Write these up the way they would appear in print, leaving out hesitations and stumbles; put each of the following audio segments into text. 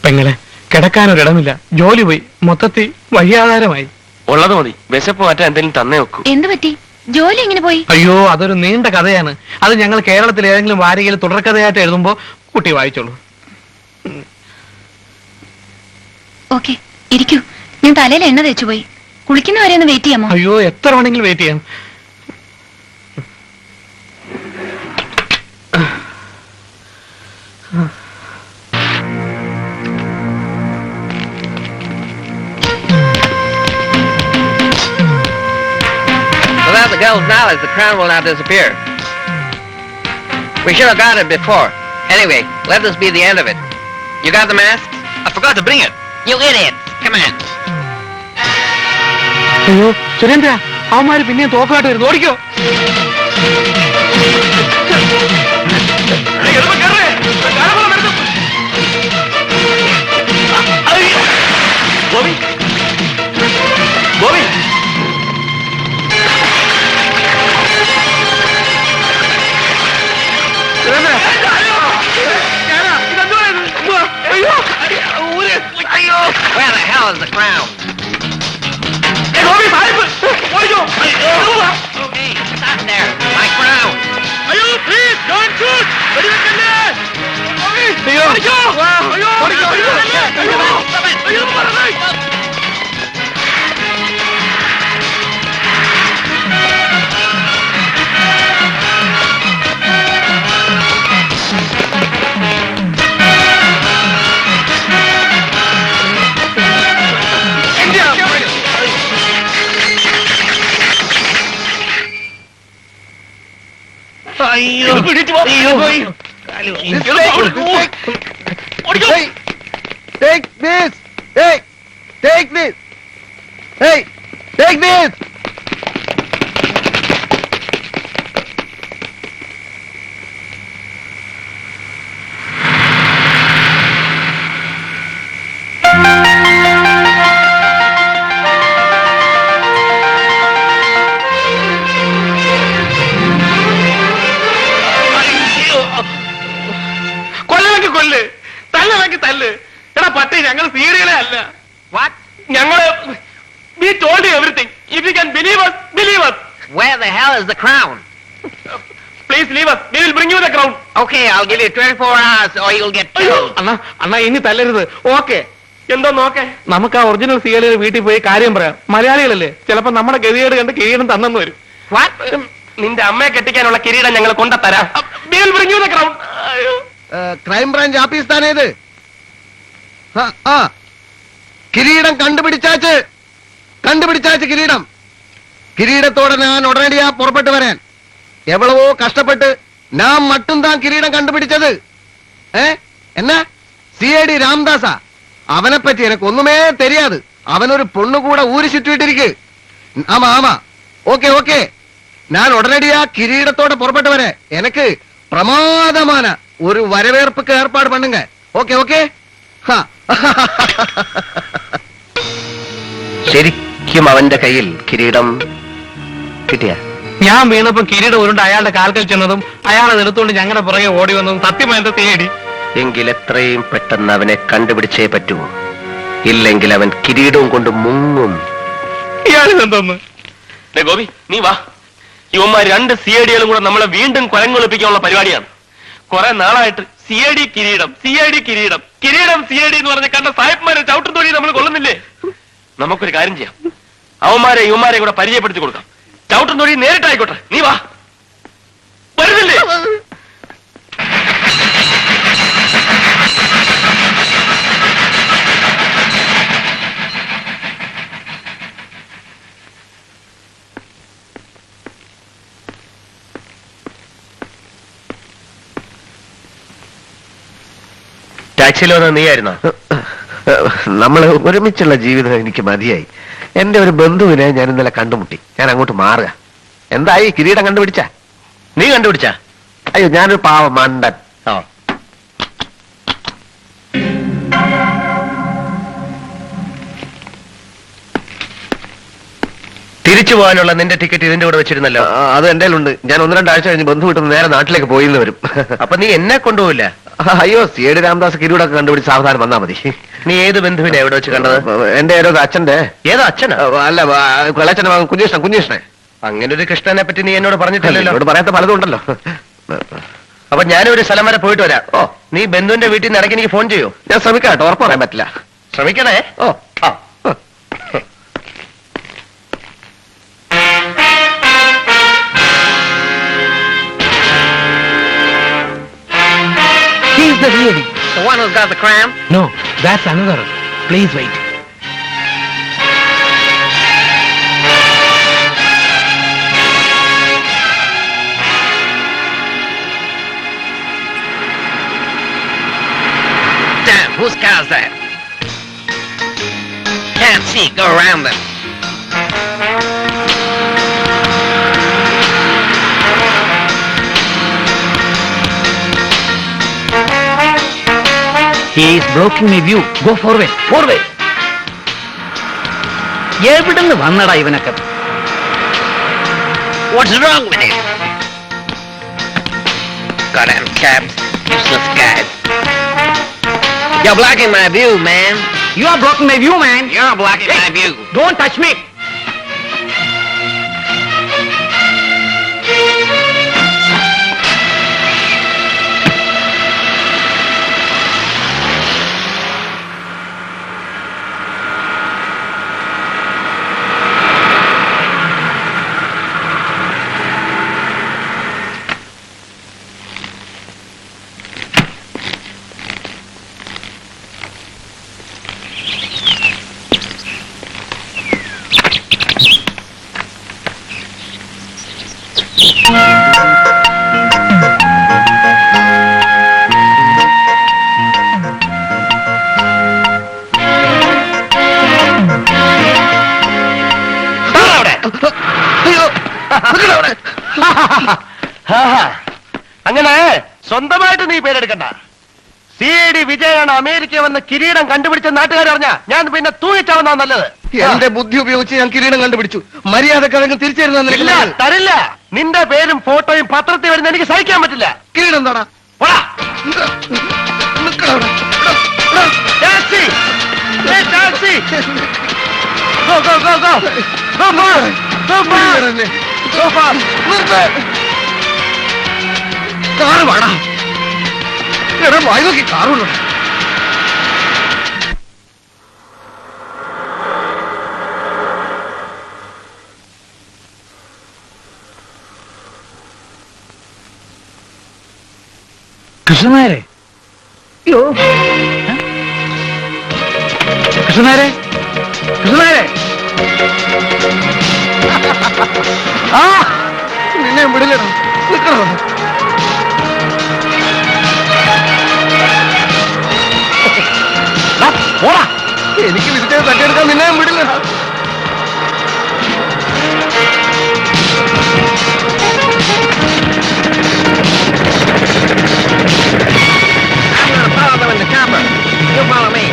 പെങ്ങളെ, കിടക്കാനൊരിടമില്ല. ജോലി പോയി, മൊത്തത്തിൽ വഴിയാധാരമായി. ഉള്ളത് മതി. വിശപ്പ് മാറ്റാൻ എന്തെങ്കിലും തന്നേ വെക്കൂ. എന്ത് പറ്റി? ജോലി എങ്ങനെ പോയി? അയ്യോ, അതൊരു നീണ്ട കഥയാണ്. അത് ഞങ്ങൾ കേരളത്തിൽ ഏതെങ്കിലും വാരികയിൽ തുടർക്കഥയായിട്ട് എഴുതുമ്പോ കുട്ടി വായിച്ചോളൂ. ഓക്കെ, ഇരിക്കൂ. ഞാൻ തലയിൽ എണ്ണ തേച്ചു പോയി. കുളിക്കുന്നവരെ ഒന്ന് വെയിറ്റ് ചെയ്യാമോ? അയ്യോ, എത്ര വേണമെങ്കിലും വെയിറ്റ് ചെയ്യാം. Without the girl's knowledge, the crown will not disappear. We should have got it before. Anyway, let this be the end of it. You got the mask? I forgot to bring it. You idiot! Come on. അയ്യോ സുരേന്ദ്ര, അവന്മാര് പിന്നെ തോക്കായിട്ട് വരുന്നു. ഓടിക്കോ. Bobby, Bobby, Where the hell is the crown? Hey, stop there! My crown! Take this! Hey! Take this! Hey! Take this! കൊല്ലൊക്കെ കൊല്ല്, തല്ലൊക്കെ തല്ല്. എടാ പട്ടി, ഞങ്ങൾ സീരിയലേ അല്ല. What? ഞങ്ങള് we told you everything. If you can believe us, believe us. Where the hell is the crown? Please leave us. We will bring you the crown. Okay, I'll give you 24 hours or you'll get killed. അണ്ണാ ഇനി തല്ലരുത്. Okay, എന്തോ നോക്കേ. നമുക്ക് ആ original serial വീട്ടിൽ പോയി കാര്യം പറയാം. മലയാളികളല്ലേ, ചിലപ്പോ നമ്മുടെ ഗതികേട് കണ്ട് കിരീടം തന്നെന്ന് വരും. What? നിന്റെ അമ്മയെ കെട്ടിക്കാനുള്ള കിരീടം ഞങ്ങൾ കൊണ്ടുതരാം. We will bring you the crown. Crime branch office താനേ ഇത്? കിരീടം കണ്ടുപിടിച്ചാച്ച് കിരീടം. കിരീടത്തോടെ ഞാൻ ഉടനടിയാ പുറപ്പെട്ടു വരാൻ. എവളവോ കഷ്ടപ്പെട്ട് ഞാൻ മട്ടും താൻ കിരീടം കണ്ടുപിടിച്ചത്. എന്നാ CID രാംദാസാ? അവനെ പറ്റി എനക്ക് ഒന്നുമേ തെരിയാത്. അവനൊരു പൊണ്ണുകൂടെ ഊരി ചുറ്റിയിട്ടിരിക്ക്. ആമാ ഓക്കെ ഓക്കെ, ഞാൻ ഉടനടിയാ കിരീടത്തോടെ പുറപ്പെട്ടു വരാൻ. എനക്ക് പ്രമാദமான ഒരു വരവേற்பുക്ക് ഏർപ്പാട് പണ്ണുങ്ക. Okay okay. ശരിക്കും അവന്റെ കയ്യിൽ കിരീടം കിട്ടിയ? ഞാൻ വീണപ്പോ കിരീടം ഉരുണ്ട് അയാളുടെ കാൽക്കൽ ചെന്നതും അയാളെ എടുത്തുകൊണ്ട് ഞങ്ങളുടെ പുറകെ ഓടി വന്നതും സത്യമായിട്ട് CID. എങ്കിൽ എത്രയും പെട്ടെന്ന് അവനെ കണ്ടുപിടിച്ചേ പറ്റൂ. ഇല്ലെങ്കിൽ അവൻ കിരീടവും കൊണ്ട് മുങ്ങും. ഇയാളിതെന്തോന്ന്? ഗോപി, നീ വാ. ഇവന്മാർ രണ്ട് CID-കളും കൂടെ നമ്മളെ വീണ്ടും കൊലങ്കൊളിപ്പിക്കാനുള്ള പരിപാടിയാണ്. കുറെ നാളായിട്ട് CID കിരീടം, CID കിരീടം, കിരീടം CID എന്ന് പറഞ്ഞ കണ്ട സാഹിബ്മാരെ ചവിട്ടും തൊഴി നമ്മൾ കൊള്ളുന്നില്ലേ? നമുക്കൊരു കാര്യം ചെയ്യാം, അവന്മാരെ ഇവന്മാരെ കൂടെ പരിചയപ്പെടുത്തി കൊടുക്കാം. ചവിട്ടും തൊഴി നേരിട്ടായിക്കോട്ടെ. നീ വാ. വരുന്നില്ലേ? ടാക്സിയിൽ വന്ന നീയായിരുന്നോ? നമ്മൾ ഒരുമിച്ചുള്ള ജീവിതം എനിക്ക് മതിയായി. എന്റെ ഒരു ബന്ധുവിനെ ഞാൻ ഇന്നലെ കണ്ടുമുട്ടി. ഞാൻ അങ്ങോട്ട് മാറുക. എന്തായി, കിരീടം കണ്ടുപിടിച്ച? നീ കണ്ടുപിടിച്ചാ? അയ്യോ, ഞാനൊരു പാവ മണ്ടൻ. തിരിച്ചു പോകാനുള്ള നിന്റെ ടിക്കറ്റ് ഇതിന്റെ കൂടെ വെച്ചിരുന്നല്ലോ. അത് എന്റെ ഉണ്ട്. ഞാൻ 1-2 ആഴ്ച കഴിഞ്ഞ് ബന്ധു വിട്ടുന്ന നേരെ നാട്ടിലേക്ക് പോയിന്ന് വരും. അപ്പൊ നീ എന്നെ കൊണ്ടുപോയില്ല? അയ്യോ സി.ഐ.ഡി. രാംദാസ് കിരീടമൊക്കെ കണ്ടുപിടിച്ച് സാവധാനം വന്നാ മതി. നീ ഏത് ബന്ധുവിനെ എവിടെ വെച്ച് കണ്ടത്? എന്റെ ഏതോ അച്ഛന്റെ. ഏതോ അച്ഛനോ? അല്ല വെള്ളച്ചന്റെ മകൻ കുഞ്ഞീഷ്ണനെ. അങ്ങനെ ഒരു കൃഷ്ണനെ പറ്റി നീ എന്നോട് പറഞ്ഞിട്ടില്ലല്ലോ. എന്നോട് പറയാത്ത പലതും ഉണ്ടല്ലോ. അപ്പൊ ഞാനൊരു സ്ഥലം വരെ പോയിട്ട് വരാം. ഓ, നീ ബന്ധുവിന്റെ വീട്ടിൽ നിന്ന് ഇടയ്ക്ക് എനിക്ക് ഫോൺ ചെയ്യൂ. ഞാൻ ശ്രമിക്കാട്ടോ, ഉറപ്പ് പറയാൻ പറ്റില്ല. ശ്രമിക്കണേ. ഓ ആ. He's the really. The one who's got the crown? No, that's another. Please wait. Damn, whose car's that? Can't see, go around them. He is blocking my view. Go forward. Forward. എവിടുന്ന് വന്നടാ ഇവനൊക്കെ? What's wrong with him? Goddamn cabs, useless guys. You're blocking my view, man. You are blocking my view, man. You're blocking my view. Don't touch me. അങ്ങനെ സ്വന്തമായിട്ട് നീ പേരെടുക്കണ്ട. സി.ഐ.ഡി. വിജയാണ് America വന്ന് കിരീടം കണ്ടുപിടിച്ച നാട്ടുകാർ അറിഞ്ഞ ഞാൻ പിന്നെ തൂങ്ങിച്ചാവുന്ന നല്ലത്. എന്റെ ബുദ്ധി ഉപയോഗിച്ച് ഞാൻ കിരീടം കണ്ടുപിടിച്ചു. മര്യാദക്കഴങ്ങ് ഇല്ല, തരില്ല. നിന്റെ പേരും ഫോട്ടോയും പത്രത്തിൽ വരുന്ന എനിക്ക് സഹിക്കാൻ പറ്റില്ല. കിരീടം എന്താടാ? പോടാ. Taxi. Hey, taxi. Go, go, go, go. Go fast. Go fast. Go fast. Car വേടാ. എടാ വായി നോക്കി കാറുണ്ടോ? കൃഷ്ണനായരെ, അയ്യോ കൃഷ്ണനായരെ, കൃഷ്ണനായരെ. ആ നിന്നെ വിടില്ലടാ. നിക്കണോ? പോടാ. എനിക്ക് വിളിച്ചത് തട്ടിയെടുക്കാൻ നിന്നെ വിടില്ലടാ. I'm gonna follow them in the chopper. You follow me.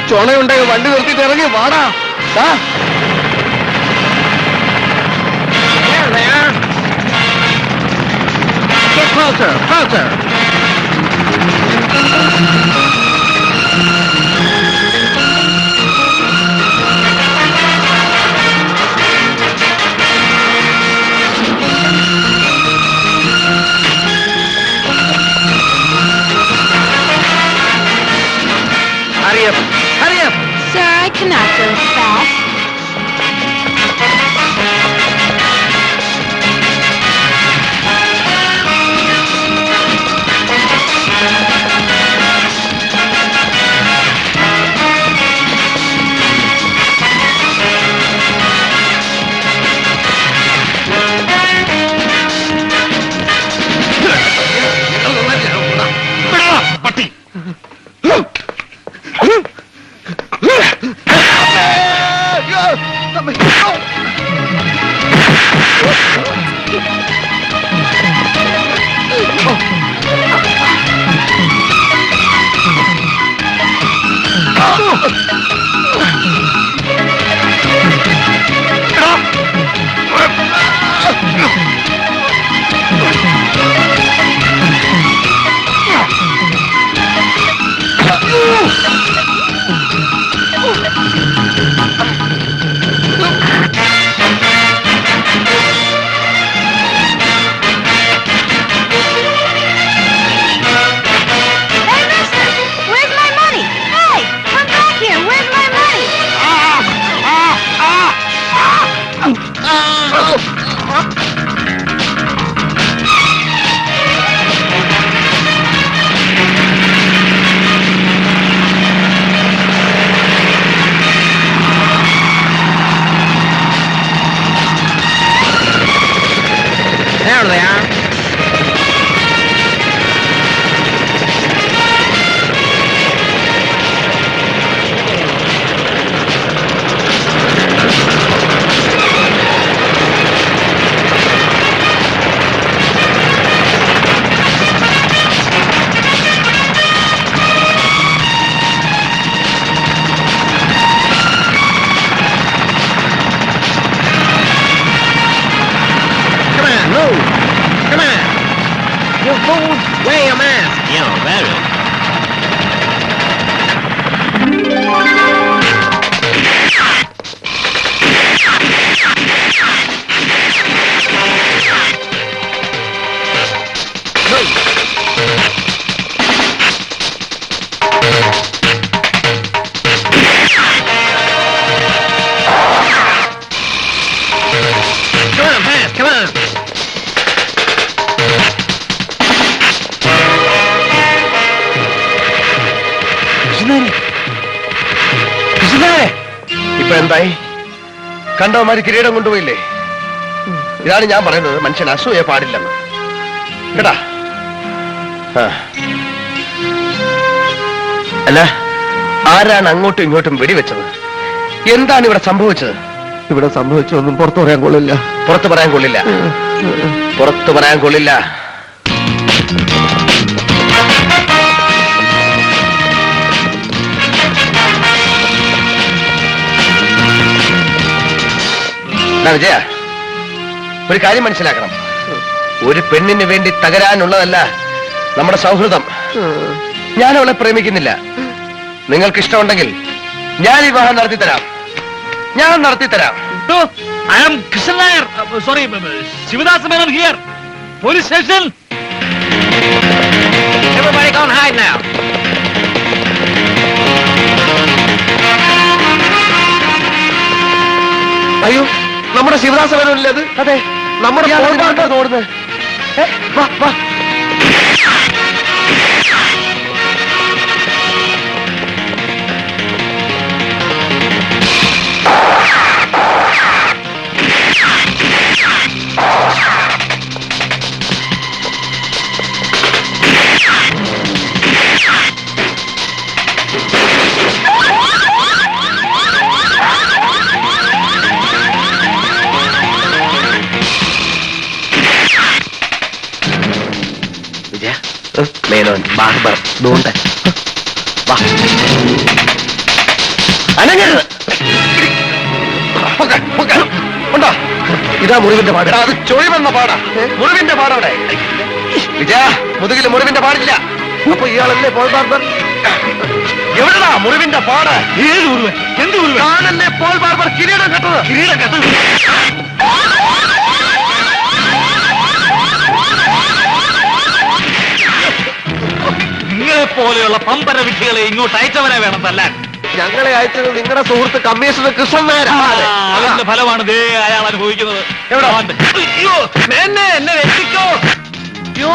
ചുണയുണ്ടെങ്കിൽ വണ്ടി നിർത്തിയിട്ട് ഇറങ്ങി വാടാ. There they are. Get closer, closer. Hurry up, hurry up. Sir, I cannot go fast. പട്ടി. Come on. ഇപ്പൊ എന്തായി? കണ്ടവന്മാര് കിരീടം കൊണ്ടുപോയില്ലേ? ഇതാണ് ഞാൻ പറയുന്നത്, മനുഷ്യൻ അസൂയ പാടില്ലെന്ന് കേട്ടാ. അല്ല, ആരാണ് അങ്ങോട്ടും ഇങ്ങോട്ടും വെടിവെച്ചത്? എന്താണ് ഇവിടെ സംഭവിച്ചത്? ഇവിടെ സംഭവിച്ചൊന്നും പുറത്തു പറയാൻ കൊള്ളില്ല. പുറത്തു പറയാൻ കൊള്ളില്ല. പുറത്തു പറയാൻ കൊള്ളില്ല. വിജയ, ഒരു കാര്യം മനസ്സിലാക്കണം. ഒരു പെണ്ണിന് വേണ്ടി തകരാനുള്ളതല്ല നമ്മുടെ സൗഹൃദം. ഞാൻ അവളെ പ്രേമിക്കുന്നില്ല. നിങ്ങൾക്ക് ഇഷ്ടമുണ്ടെങ്കിൽ ഞാൻ വിവാഹം നടത്തിത്തരാം. ഞാൻ നടത്തിത്തരാം. I am Krishnan Nair. Sorry, Shivadas Menon here. Police station. Everybody go and hide now. അയ്യോ, നമ്മുടെ ശിവദാസനല്ലേ അത്? അതെ, നമ്മുടെ തോന്നുന്നത്. വാ വാ. മേനോൻ, ബാർബർ, ദൂണ്ട. അനങ്ങരുത്. ഉണ്ടോ? ഇതാ മുറിവിന്റെ പാട്. അത് ചൊഴിവെന്ന പാടാ. മുറിവിന്റെ പാടവിടെ. വിജയ, മുതുകില് മുറിവിന്റെ പാടില്ല. അപ്പൊ ഇയാളല്ലേ പോൾ ബാർബർ? എവിടെടാ മുറിവിന്റെ പാട്? ഏത് മുറിവ്? എന്ത് മുറിവ്? കാണല്ലേ പോൾ ബാർബർ കിരീടം കെട്ടത്? കിരീടം കെട്ടത്? നിങ്ങളെ പോലെയുള്ള പമ്പര വിദ്യകളെ ഇങ്ങോട്ട് അയച്ചവരെ വേണം തല്ലാൻ. ഞങ്ങളെ അയച്ചത് നിങ്ങളുടെ സുഹൃത്ത് കമ്മീഷണർ കൃഷ്ണൻ നായർ. അതിന്റെ ഫലമാണ് ദേ അയാൾ അനുഭവിക്കുന്നത്. എവിടെ? അയ്യോ, എന്നെ രക്ഷിക്കോ. അയ്യോ,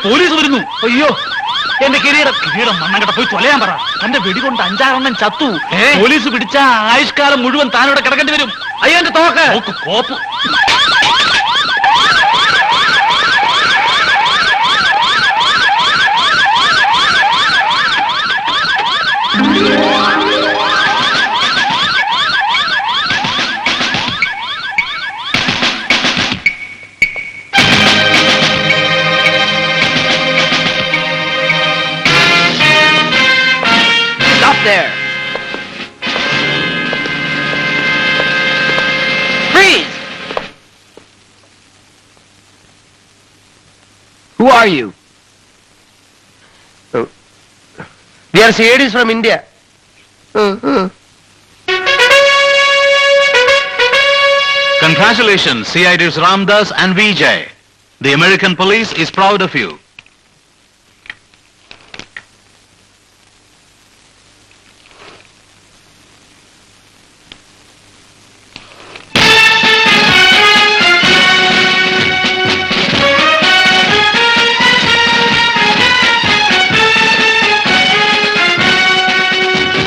പോലീസ് വരുന്നു. അയ്യോ, എന്റെ കിരീടം മണ്ണങ്ങട്ട പോയി തൊലയാൻ പറ. തന്റെ വെടികൊണ്ട് 5-6 ചത്തു. പോലീസ് പിടിച്ച ആയുഷ്കാലം മുഴുവൻ താനിവിടെ കിടക്കേണ്ടി വരും. അയ്യോ, എന്റെ തോക്ക് കോപ്പ്. there. Freeze! Who are you? We are CIDs from India. Congratulations, CIDs Ramdas and Vijay. The American police is proud of you.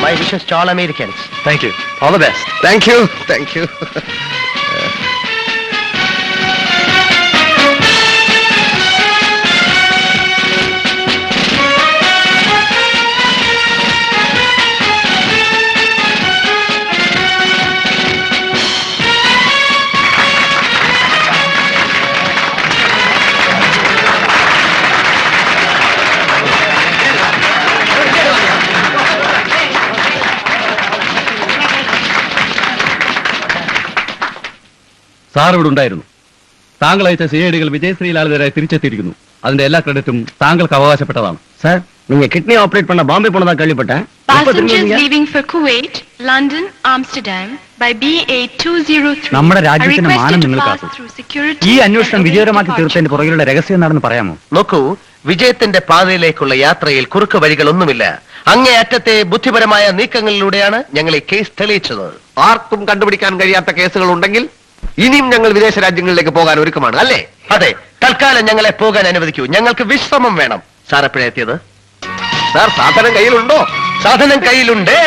My wishes to all Americans. Thank you. All the best. Thank you. Thank you. Sir ഇവിടെ ഉണ്ടായിരുന്നു. താങ്കൾ അയച്ച CIDകൾ വിജയശ്രീലാളിതരായി തിരിച്ചെത്തിയിരിക്കുന്നു. അതിന്റെ എല്ലാ ക്രെഡിറ്റും താങ്കൾക്ക് അവകാശപ്പെട്ടതാണ്. Sir, நீங்க kidney operate பண்ண பாம்பே போனதா கேள்விப்பட்டேன். Passengers leaving for Kuwait, London, Amsterdam by BA203. നമ്മുടെ രാജ്യത്തിന്റെ മാനം നിങ്ങൾ കാത്തു. ഈ അന്വേഷണം വിജയകരമാക്കി തീർത്തതിന്റെ പുറകിലുള്ള രഹസ്യം എന്താണെന്ന് പറയാമോ? നോക്കൂ, വിജയത്തിന്റെ പാതയിലേക്കുള്ള യാത്രയിൽ കുറുക്ക് വഴികളൊന്നുമില്ല. അങ്ങേയറ്റത്തെ ബുദ്ധിപരമായ നീക്കങ്ങളിലൂടെയാണ് ഞങ്ങൾ ഈ കേസ് തെളിയിച്ചത്. ആർക്കും കണ്ടുപിടിക്കാൻ കഴിയാത്ത കേസുകൾ ഉണ്ടെങ്കിൽ ഇനിയും ഞങ്ങൾ വിദേശ രാജ്യങ്ങളിലേക്ക് പോകാൻ ഒരുക്കമാണ്, അല്ലേ? അതെ, തൽക്കാലം ഞങ്ങളെ പോകാൻ അനുവദിക്കൂ. ഞങ്ങൾക്ക് വിശ്രമം വേണം. സാർ എപ്പോഴെത്തിയത്? സാർ സാധനം കയ്യിലുണ്ടോ? സാധനം കയ്യിലുണ്ടേ.